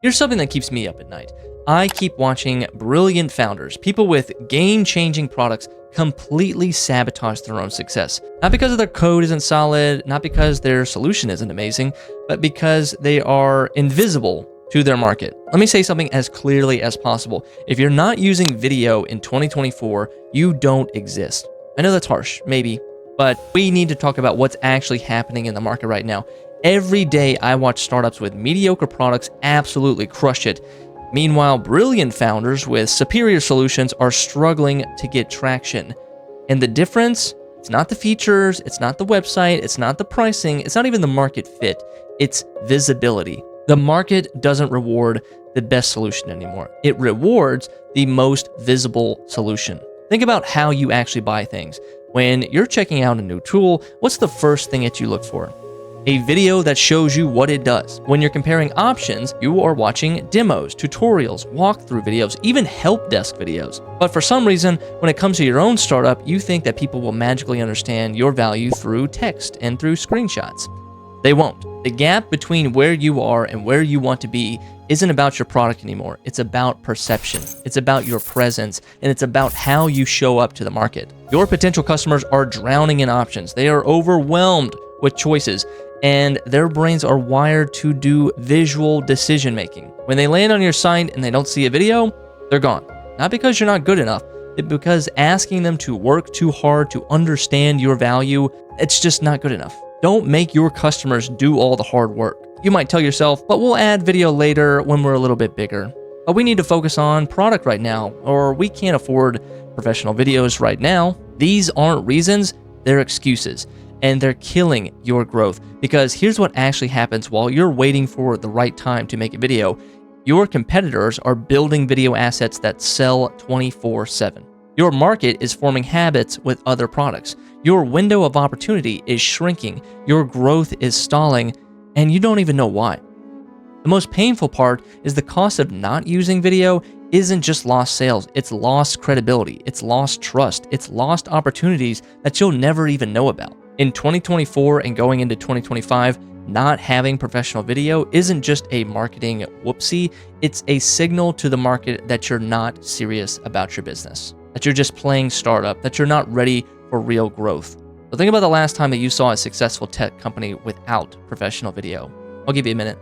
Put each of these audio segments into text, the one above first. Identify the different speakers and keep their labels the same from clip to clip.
Speaker 1: Here's something that keeps me up at night. I keep watching brilliant founders, people with game-changing products, completely sabotage their own success. Not because their code isn't solid, not because their solution isn't amazing, but because they are invisible to their market. Let me say something as clearly as possible. If you're not using video in 2024, you don't exist. I know that's harsh, maybe, but we need to talk about what's actually happening in the market right now. Every day I watch startups with mediocre products absolutely crush it. Meanwhile, brilliant founders with superior solutions are struggling to get traction. And the difference, it's not the features, it's not the website, it's not the pricing, it's not even the market fit, it's visibility. The market doesn't reward the best solution anymore. It rewards the most visible solution. Think about how you actually buy things. When you're checking out a new tool, what's the first thing that you look for? A video that shows you what it does. When you're comparing options, you are watching demos, tutorials, walkthrough videos, even help desk videos. But for some reason, when it comes to your own startup, you think that people will magically understand your value through text and through screenshots. They won't. The gap between where you are and where you want to be isn't about your product anymore. It's about perception. It's about your presence, and it's about how you show up to the market. Your potential customers are drowning in options. They are overwhelmed with choices, and their brains are wired to do visual decision making. When they land on your site and they don't see a video, they're gone. Not because you're not good enough, but because asking them to work too hard to understand your value, it's just not good enough. Don't make your customers do all the hard work. You might tell yourself, but we'll add video later when we're a little bit bigger. But we need to focus on product right now, or we can't afford professional videos right now. These aren't reasons, they're excuses. And they're killing your growth, because here's what actually happens while you're waiting for the right time to make a video. Your competitors are building video assets that sell 24/7. Your market is forming habits with other products. Your window of opportunity is shrinking. Your growth is stalling, and you don't even know why. The most painful part is the cost of not using video isn't just lost sales, it's lost credibility, it's lost trust, it's lost opportunities that you'll never even know about. In 2024 and going into 2025, not having professional video isn't just a marketing whoopsie, it's a signal to the market that you're not serious about your business, that you're just playing startup, that you're not ready for real growth. So think about the last time that you saw a successful tech company without professional video. I'll give you a minute.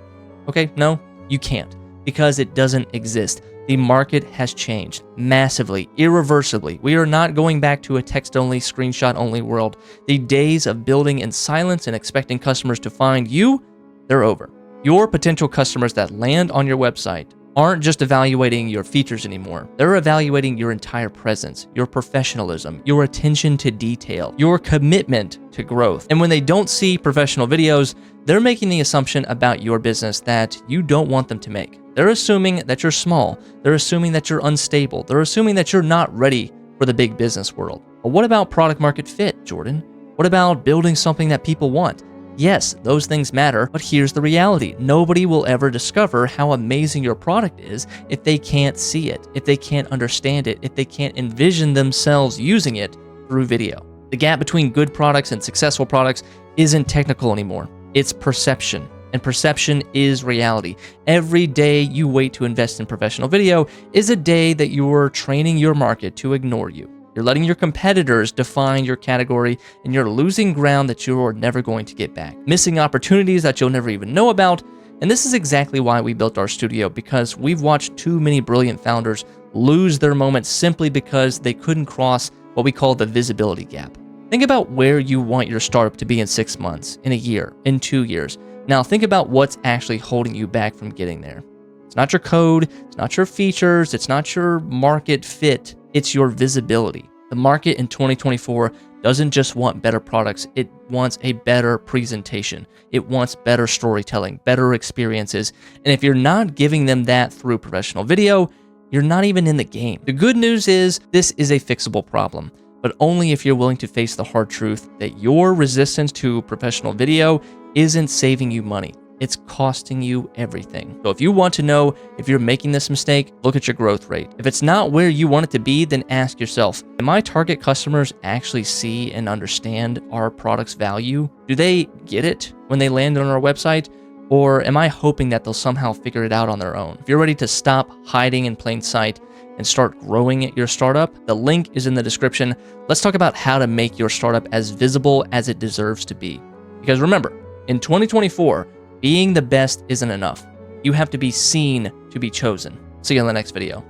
Speaker 1: Okay, no, you can't, because it doesn't exist. The market has changed massively, irreversibly. We are not going back to a text-only, screenshot-only world. The days of building in silence and expecting customers to find you, they're over. Your potential customers that land on your website aren't just evaluating your features anymore. They're evaluating your entire presence, your professionalism, your attention to detail, your commitment to growth. And when they don't see professional videos, they're making the assumption about your business that you don't want them to make. They're assuming that you're small. They're assuming that you're unstable. They're assuming that you're not ready for the big business world. But what about product market fit, Jordan? What about building something that people want? Yes, those things matter, but here's the reality. Nobody will ever discover how amazing your product is if they can't see it, if they can't understand it, if they can't envision themselves using it through video. The gap between good products and successful products isn't technical anymore. It's perception, and perception is reality. Every day you wait to invest in professional video is a day that you're training your market to ignore you. You're letting your competitors define your category, and you're losing ground that you're never going to get back. Missing opportunities that you'll never even know about. And this is exactly why we built our studio, because we've watched too many brilliant founders lose their moment simply because they couldn't cross what we call the visibility gap. Think about where you want your startup to be in 6 months, in a year, in 2 years. Now think about what's actually holding you back from getting there. It's not your code, it's not your features, it's not your market fit, it's your visibility. The market in 2024 doesn't just want better products, it wants a better presentation. It wants better storytelling, better experiences. And if you're not giving them that through professional video, you're not even in the game. The good news is this is a fixable problem, but only if you're willing to face the hard truth that your resistance to professional video isn't saving you money. It's costing you everything. So if you want to know if you're making this mistake, look at your growth rate. If it's not where you want it to be, then ask yourself, do my target customers actually see and understand our product's value? Do they get it when they land on our website? Or am I hoping that they'll somehow figure it out on their own? If you're ready to stop hiding in plain sight and start growing your startup, the link is in the description. Let's talk about how to make your startup as visible as it deserves to be. Because remember, in 2024, being the best isn't enough. You have to be seen to be chosen. See you in the next video.